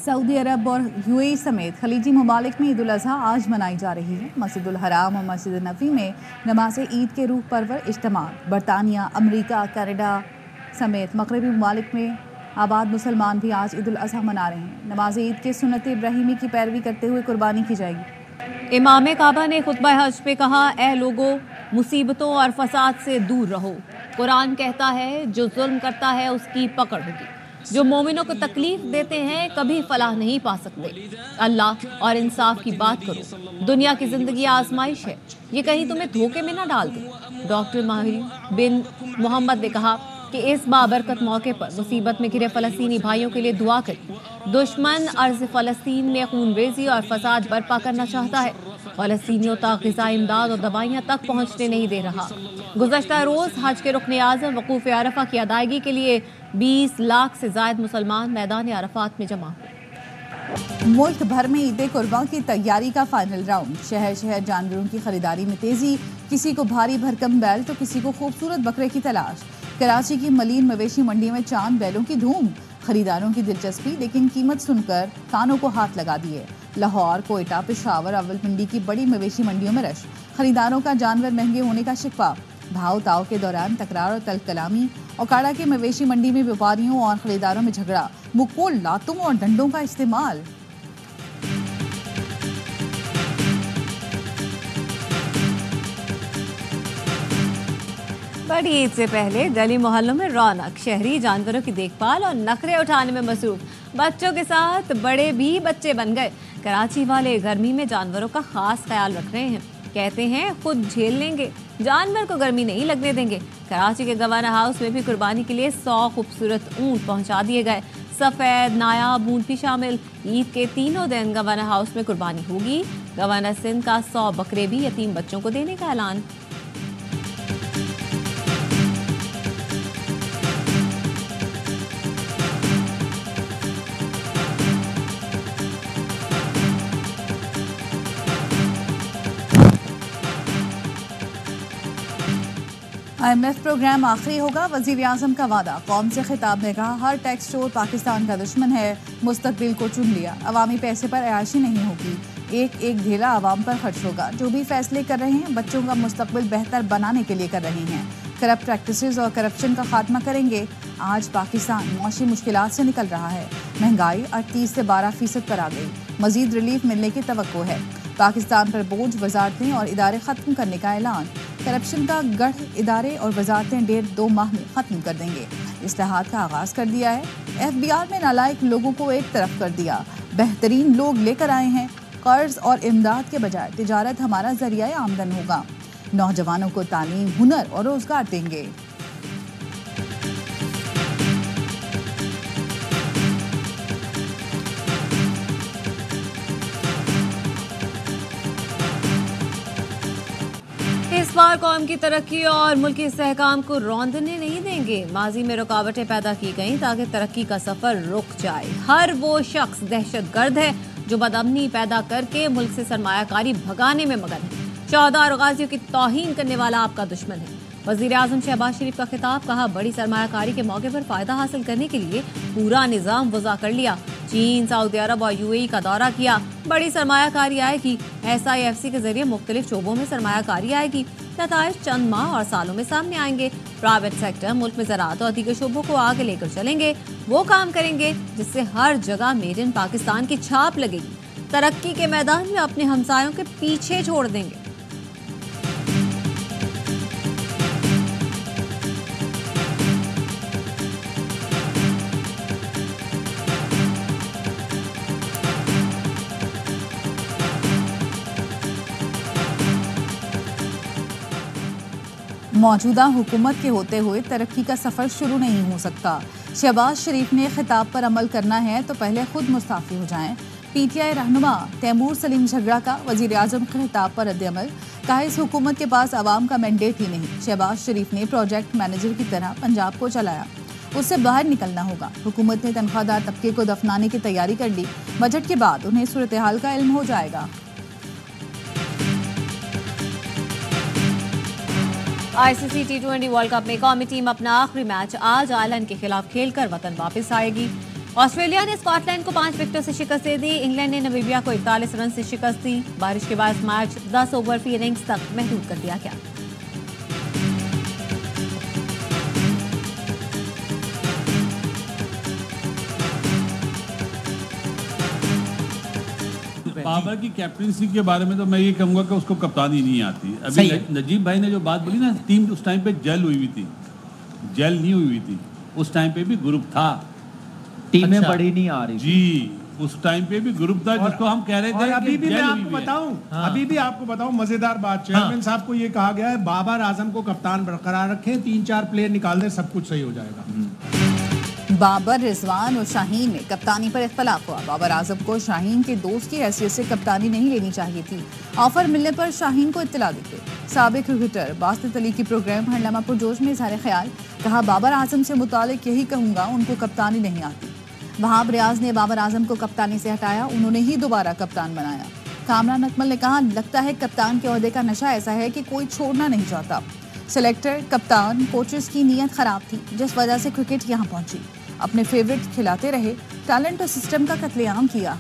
Saudi अरब और UAE समेत खलीजी ममालिक में ईद उल अज़हा आज मनाई जा रही है। मस्जिदुल हराम और मस्जिद नबी में नमाज ईद के रूह परवर इज्तिमा। बरतानिया, अमरीका, कनाडा समेत मगरबी ममालिक में आबाद मुसलमान भी आज ईद उल अज़हा मना रहे हैं। नमाज ईद के सुन्नत इब्राहिमी की पैरवी करते हुए कुर्बानी की जाएगी। इमाम काबा ने खुतबा हज पे कहा, ए लोगो, मुसीबतों और फसाद से दूर रहो। कुरान कहता है जो जुल्म करता है उसकी पकड़ होगी। जो मोमिनों को तकलीफ देते हैं कभी फलाह नहीं पा सकते। अल्लाह और इंसाफ की बात करो। दुनिया की जिंदगी आजमाइश है, ये कहीं तुम्हें धोखे में ना डाल दे। डॉक्टर माहिर बिन मोहम्मद ने कहा कि इस बाबरकत मौके पर मुसीबत में घिरे फ़लस्तीनी भाइयों के लिए दुआ करें। दुश्मन अर्ज़ फ़लस्तीन में खूनरेज़ी और फसाद बर्पा करना चाहता है। फ़लस्तीनियों तक ग़िज़ाई इमदाद और दवाइयाँ तक पहुँचने नहीं दे रहा। गुज़श्ता रोज़ हज के रुकन आज़म वक़ूफ़ अरफ़ा की अदायगी के लिए 20 लाख से ज़ायद मुसलमान मैदान अरफ़ात में जमा हुए। मुल्क भर में ईद कुर्बान की तैयारी का फाइनल राउंड। शहर शहर जानवरों की खरीदारी में तेजी। किसी को भारी भरकम बैल तो किसी को खूबसूरत बकरे की तलाश। कराची की मलीन मवेशी मंडी में चांद बैलों की धूम। खरीदारों की दिलचस्पी, लेकिन कीमत सुनकर कानों को हाथ लगा दिए। लाहौर, कोयटा, पेशावर, रावलपिंडी की बड़ी मवेशी मंडियों में रश। खरीदारों का जानवर महंगे होने का शिकवा। भाव ताव के दौरान तकरार और तल कलामी। ओकाड़ा के मवेशी मंडी में व्यापारियों और खरीदारों में झगड़ा। मुक्कोड़ लातों और डंडों का इस्तेमाल। बड़ी ईद से पहले गली मोहल्लों में रौनक। शहरी जानवरों की देखभाल और नखरे उठाने में मसरूफ। बच्चों के साथ बड़े भी बच्चे बन गए। कराची वाले गर्मी में जानवरों का खास ख्याल रख रहे हैं। कहते हैं खुद झेल लेंगे, जानवर को गर्मी नहीं लगने देंगे। कराची के गवाना हाउस में भी कुर्बानी के लिए 100 खूबसूरत ऊंट पहुंचा दिए गए। सफ़ेद, नायाब ऊंट भी शामिल। ईद के तीनों दिन गवाना हाउस में कुर्बानी होगी। गवर्नर सिंध का 100 बकरे भी यतीम बच्चों को देने का ऐलान। IMF प्रोग्राम आखिरी होगा, वज़ीर आज़म का वादा। कौम से खिताब में कहा, हर टैक्स चोर पाकिस्तान का दुश्मन है। मुस्तकबिल को चुन लिया, अवामी पैसे पर अयाशी नहीं होगी। एक एक ढेला आवाम पर खर्च होगा। जो भी फैसले कर रहे हैं बच्चों का मुस्तकबिल बेहतर बनाने के लिए कर रहे हैं। करप्ट प्रैक्टिसेस और करप्शन का खात्मा करेंगे। आज पाकिस्तान मौशी मुश्किलात से निकल रहा है। महंगाई 38 से 12% पर आ गई। मजीद रिलीफ मिलने की तवक्को है। पाकिस्तान पर बोझ, वजारतें और इदारे ख़त्म करने का ऐलान। करप्शन का गढ़ इदारे और वजारतें 1.5-2 माह में ख़त्म कर देंगे। इस्लाहात का आगाज़ कर दिया है। FBR में नालायक लोगों को एक तरफ कर दिया। बेहतरीन लोग लेकर आए हैं। कर्ज और इमदाद के बजाय तिजारत हमारा जरिया आमदन होगा। नौजवानों को तालीम, हुनर और रोजगार देंगे। इस बार कौम की तरक्की और मुल्की इस्तेहकाम को रौंदने नहीं देंगे। माजी में रुकावटें पैदा की गईं ताकि तरक्की का सफर रुक जाए। हर वो शख्स दहशतगर्द है जो बदअमनी पैदा करके मुल्क से सरमायाकारी भगाने में मगन है। शोहदा और गाजियों की तौहीन करने वाला आपका दुश्मन है। वज़ीर आज़म शहबाज शरीफ का खिताब। कहा, बड़ी सरमायाकारी के मौके पर फ़ायदा हासिल करने के लिए पूरा निज़ाम वज़ा कर लिया। चीन, सऊदी अरब और यूएई का दौरा किया। बड़ी सरमायाकारी आएगी। SIFC के जरिए मुख्तलिफ शोबों में सरमायाकारी आएगी। नताइज चंद माह और सालों में सामने आएंगे। प्राइवेट सेक्टर मुल्क में ज़राअत और दीगर शोबों को आगे लेकर चलेंगे। वो काम करेंगे जिससे हर जगह मेड इन पाकिस्तान की छाप लगेगी। तरक्की के मैदान में अपने हमसायों के पीछे छोड़ देंगे। मौजूदा हुकूमत के होते हुए तरक्की का सफ़र शुरू नहीं हो सकता। शहबाज शरीफ ने खिताब पर अमल करना है तो पहले खुद मुस्ताफ़ी हो जाएं। PTI रहनुमा तैमूर सलीम झगड़ा का वज़ीर आज़म के खिताब पर रद्द-ए-अमल। कहा, इस हुकूमत के पास आवाम का मैंडेट ही नहीं। शहबाज शरीफ ने प्रोजेक्ट मैनेजर की तरह पंजाब को चलाया, उससे बाहर निकलना होगा। हुकूमत ने तनख्वाहदार तबके को दफनाने की तैयारी कर ली। बजट के बाद उन्हें सूरत हाल का इल्म हो जाएगा। ICC T20 वर्ल्ड कप में कौमी टीम अपना आखिरी मैच आज आयरलैंड के खिलाफ खेलकर वतन वापस आएगी। ऑस्ट्रेलिया ने स्कॉटलैंड को 5 विकेटों से शिकस्त दे दी। इंग्लैंड ने नामीबिया को 41 रन से शिकस्त दी। बारिश के बाद मैच 10 ओवर की इनिंग्स तक महदूद कर दिया गया। बाबर की कैप्टनसी के बारे में तो मैं ये कहूंगा कि उसको कप्तानी नहीं आती। अभी नजीब भाई ने जो बात बोली ना, टीम उस टाइम पे जेल हुई थी, जेल नहीं हुई थी। उस टाइम पे भी ग्रुप था, टीमें बड़ी नहीं आ रही जी। उस टाइम पे भी ग्रुप था जिसको हम कह रहे थे। अभी भी मैं आपको बताऊं, अभी भी आपको बताऊं मजेदार बात, चेयरमैन साहब को ये कहा गया है बाबर आजम को कप्तान बरकरार रखें, 3-4 प्लेयर निकाल दें, सब कुछ सही हो जाएगा। बाबर, रिजवान और शाहीन में कप्तानी पर इख्तलाफ हुआ। बाबर आजम को शाहीन के दोस्त की हैसियत से कप्तानी नहीं लेनी चाहिए थी। ऑफर मिलने पर शाहीन को इत्तला दी गई। साबिक क्रिकेटर बासित अली की प्रोग्राम हंगामा पुरजोश में इजहार ख्याल, कहा बाबर आजम से मुतालिक यही कहूंगा, उनको कप्तानी नहीं आती। वहाब रियाज ने बाबर आजम को कप्तानी से हटाया, उन्होंने ही दोबारा कप्तान बनाया। कामरान अकमल ने कहा, लगता है कप्तान के ओहदे का नशा ऐसा है कि कोई छोड़ना नहीं चाहता। सेलेक्टर, कप्तान, कोचेस की नीयत खराब थी, जिस वजह से क्रिकेट यहाँ पहुंची। अपने फेवरेट खिलाते रहे, टैलेंट और सिस्टम का कत्लेआम किया।